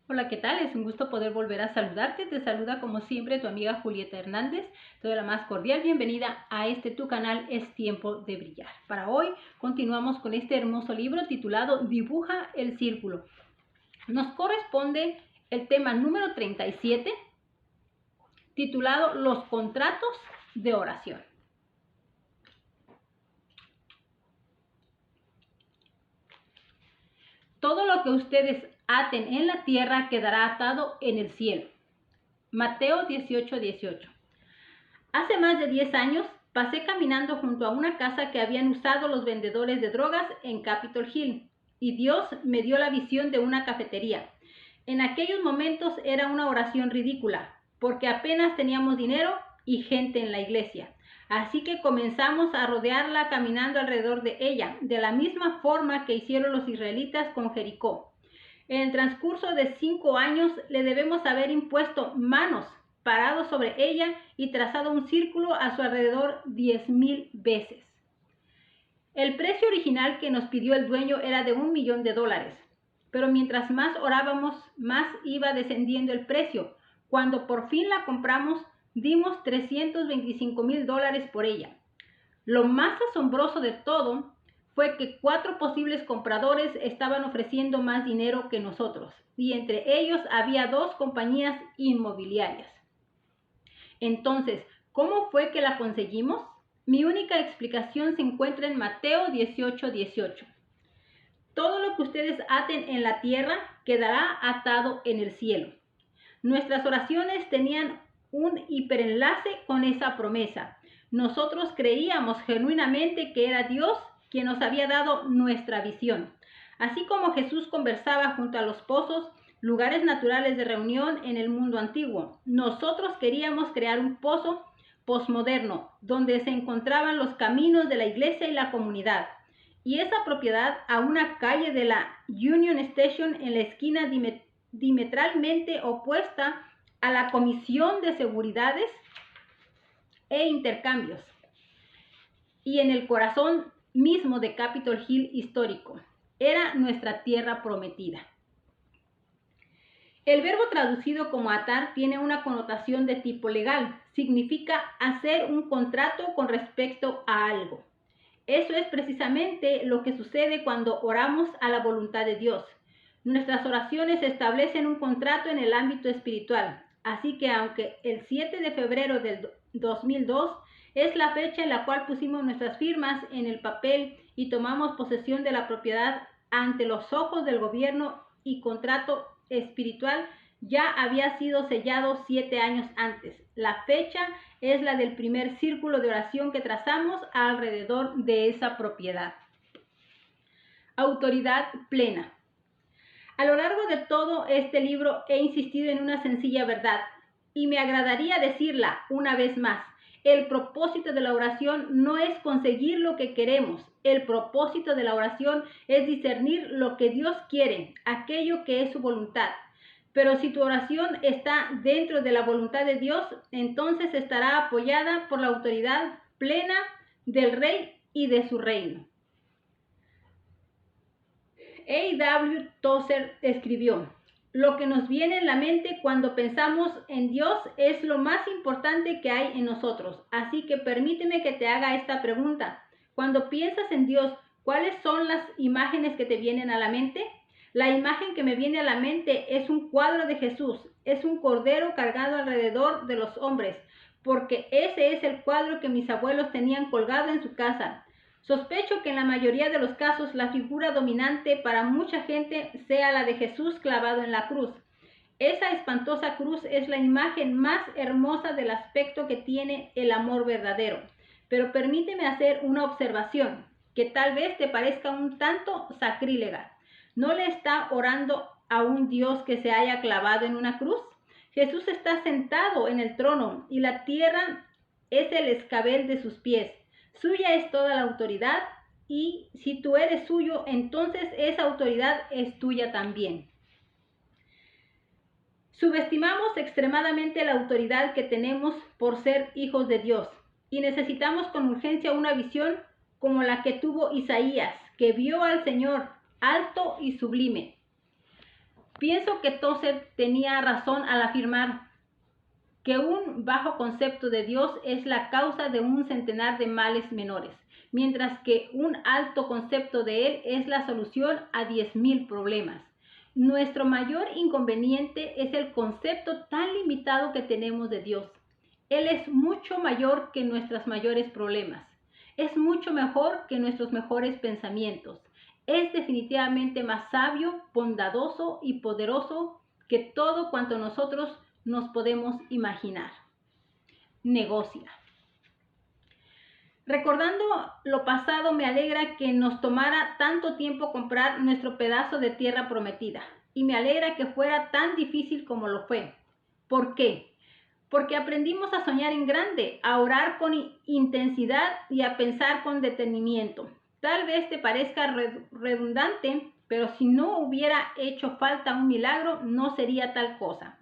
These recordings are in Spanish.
Hola, ¿qué tal? Es un gusto poder volver a saludarte. Te saluda como siempre tu amiga Julieta Hernández. Te doy la más cordial bienvenida a tu canal Es Tiempo de Brillar. Para hoy continuamos con este hermoso libro titulado Dibuja el Círculo. Nos corresponde el tema número 37, titulado Los contratos de oración. Todo lo que ustedes aten en la tierra quedará atado en el cielo. Mateo 18:18. Hace más de 10 años pasé caminando junto a una casa que habían usado los vendedores de drogas en Capitol Hill y Dios me dio la visión de una cafetería. En aquellos momentos era una oración ridícula porque apenas teníamos dinero y gente en la iglesia. Así que comenzamos a rodearla caminando alrededor de ella, de la misma forma que hicieron los israelitas con Jericó. En el transcurso de 5 años le debemos haber impuesto manos, parado sobre ella y trazado un círculo a su alrededor 10,000 veces. El precio original que nos pidió el dueño era de $1 millón, pero mientras más orábamos, más iba descendiendo el precio. Cuando por fin la compramos, dimos $325,000 por ella. Lo más asombroso de todo fue que 4 posibles compradores estaban ofreciendo más dinero que nosotros, y entre ellos había 2 compañías inmobiliarias. Entonces, ¿cómo fue que la conseguimos? Mi única explicación se encuentra en Mateo 18:18. Todo lo que ustedes aten en la tierra quedará atado en el cielo. Nuestras oraciones tenían un hiperenlace con esa promesa. Nosotros creíamos genuinamente que era Dios quien nos había dado nuestra visión. Así como Jesús conversaba junto a los pozos, lugares naturales de reunión en el mundo antiguo, nosotros queríamos crear un pozo posmoderno donde se encontraban los caminos de la iglesia y la comunidad. Y esa propiedad a una calle de la Union Station en la esquina diametralmente opuesta a la Comisión de Seguridades e Intercambios y en el corazón mismo de Capitol Hill histórico. Era nuestra tierra prometida. El verbo traducido como atar tiene una connotación de tipo legal. Significa hacer un contrato con respecto a algo. Eso es precisamente lo que sucede cuando oramos a la voluntad de Dios. Nuestras oraciones establecen un contrato en el ámbito espiritual. Así que aunque el 7 de febrero del 2002 es la fecha en la cual pusimos nuestras firmas en el papel y tomamos posesión de la propiedad ante los ojos del gobierno y contrato espiritual, ya había sido sellado 7 años antes. La fecha es la del primer círculo de oración que trazamos alrededor de esa propiedad. Autoridad plena. A lo largo de todo este libro he insistido en una sencilla verdad y me agradaría decirla una vez más. El propósito de la oración no es conseguir lo que queremos. El propósito de la oración es discernir lo que Dios quiere, aquello que es su voluntad. Pero si tu oración está dentro de la voluntad de Dios, entonces estará apoyada por la autoridad plena del Rey y de su reino. A.W. Tozer escribió: lo que nos viene en la mente cuando pensamos en Dios es lo más importante que hay en nosotros. Así que permíteme que te haga esta pregunta. Cuando piensas en Dios, ¿cuáles son las imágenes que te vienen a la mente? La imagen que me viene a la mente es un cuadro de Jesús. Es un cordero cargado alrededor de los hombres, porque ese es el cuadro que mis abuelos tenían colgado en su casa. Sospecho que en la mayoría de los casos la figura dominante para mucha gente sea la de Jesús clavado en la cruz. Esa espantosa cruz es la imagen más hermosa del aspecto que tiene el amor verdadero. Pero permíteme hacer una observación que tal vez te parezca un tanto sacrílega. ¿No le está orando a un Dios que se haya clavado en una cruz? Jesús está sentado en el trono y la tierra es el escabel de sus pies. Suya es toda la autoridad y si tú eres suyo, entonces esa autoridad es tuya también. Subestimamos extremadamente la autoridad que tenemos por ser hijos de Dios y necesitamos con urgencia una visión como la que tuvo Isaías, que vio al Señor alto y sublime. Pienso que Tozer tenía razón al afirmar que un bajo concepto de Dios es la causa de un centenar de males menores, mientras que un alto concepto de Él es la solución a 10,000 problemas. Nuestro mayor inconveniente es el concepto tan limitado que tenemos de Dios. Él es mucho mayor que nuestros mayores problemas. Es mucho mejor que nuestros mejores pensamientos. Es definitivamente más sabio, bondadoso y poderoso que todo cuanto nosotros nos podemos imaginar. Negocia. Recordando lo pasado, me alegra que nos tomara tanto tiempo comprar nuestro pedazo de tierra prometida. Y me alegra que fuera tan difícil como lo fue. ¿Por qué? Porque aprendimos a soñar en grande, a orar con intensidad y a pensar con detenimiento. Tal vez te parezca redundante, pero si no hubiera hecho falta un milagro, no sería tal cosa.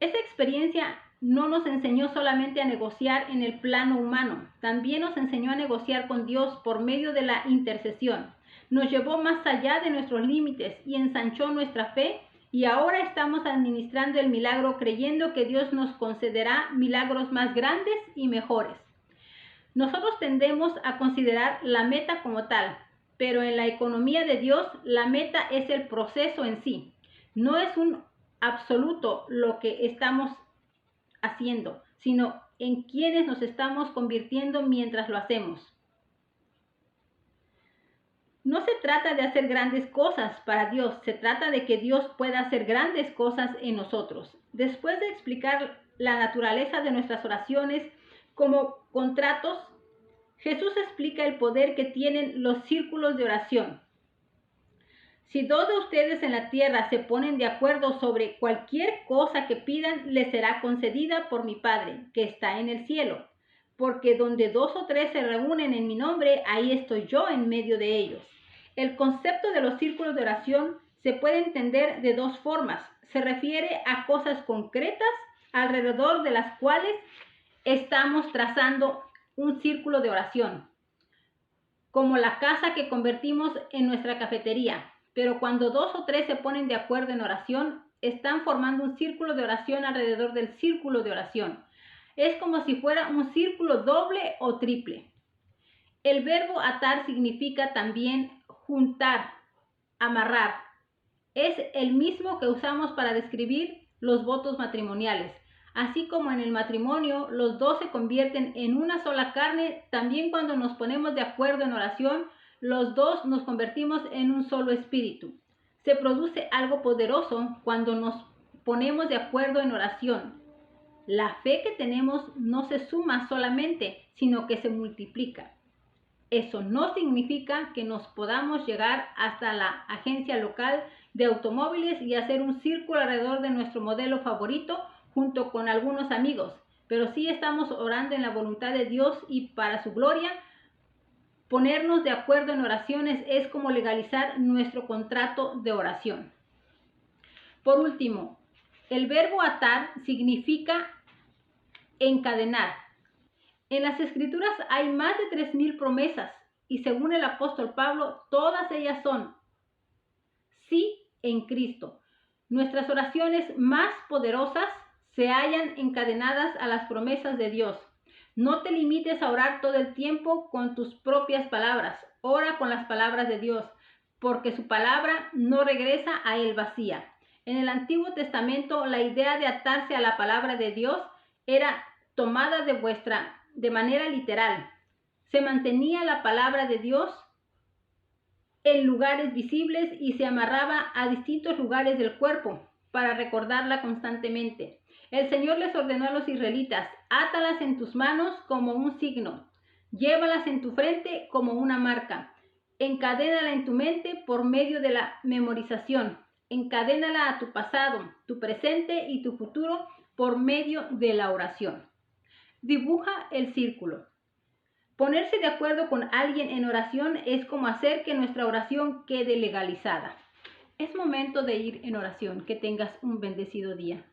Esa experiencia no nos enseñó solamente a negociar en el plano humano, también nos enseñó a negociar con Dios por medio de la intercesión. Nos llevó más allá de nuestros límites y ensanchó nuestra fe, y ahora estamos administrando el milagro creyendo que Dios nos concederá milagros más grandes y mejores. Nosotros tendemos a considerar la meta como tal, pero en la economía de Dios la meta es el proceso en sí. No es un absoluto lo que estamos haciendo, sino en quienes nos estamos convirtiendo mientras lo hacemos. No se trata de hacer grandes cosas para Dios, se trata de que Dios pueda hacer grandes cosas en nosotros. Después de explicar la naturaleza de nuestras oraciones como contratos, Jesús explica el poder que tienen los círculos de oración. Si dos de ustedes en la tierra se ponen de acuerdo sobre cualquier cosa que pidan, les será concedida por mi Padre, que está en el cielo. Porque donde 2 o 3 se reúnen en mi nombre, ahí estoy yo en medio de ellos. El concepto de los círculos de oración se puede entender de dos formas. Se refiere a cosas concretas alrededor de las cuales estamos trazando un círculo de oración, como la casa que convertimos en nuestra cafetería. Pero cuando 2 o 3 se ponen de acuerdo en oración, están formando un círculo de oración alrededor del círculo de oración. Es como si fuera un círculo doble o triple. El verbo atar significa también juntar, amarrar. Es el mismo que usamos para describir los votos matrimoniales. Así como en el matrimonio los dos se convierten en una sola carne, también cuando nos ponemos de acuerdo en oración, los dos nos convertimos en un solo espíritu. Se produce algo poderoso cuando nos ponemos de acuerdo en oración. La fe que tenemos no se suma solamente, sino que se multiplica. Eso no significa que nos podamos llegar hasta la agencia local de automóviles y hacer un círculo alrededor de nuestro modelo favorito junto con algunos amigos, pero sí estamos orando en la voluntad de Dios y para su gloria. Ponernos de acuerdo en oraciones es como legalizar nuestro contrato de oración. Por último, el verbo atar significa encadenar. En las Escrituras hay más de 3,000 promesas y según el apóstol Pablo, todas ellas son sí en Cristo. Nuestras oraciones más poderosas se hallan encadenadas a las promesas de Dios. No te limites a orar todo el tiempo con tus propias palabras. Ora con las palabras de Dios, porque su palabra no regresa a él vacía. En el Antiguo Testamento, la idea de atarse a la palabra de Dios era tomada de manera literal. Se mantenía la palabra de Dios en lugares visibles y se amarraba a distintos lugares del cuerpo para recordarla constantemente. El Señor les ordenó a los israelitas: átalas en tus manos como un signo, llévalas en tu frente como una marca, encadénala en tu mente por medio de la memorización, encadénala a tu pasado, tu presente y tu futuro por medio de la oración. Dibuja el círculo. Ponerse de acuerdo con alguien en oración es como hacer que nuestra oración quede legalizada. Es momento de ir en oración. Que tengas un bendecido día.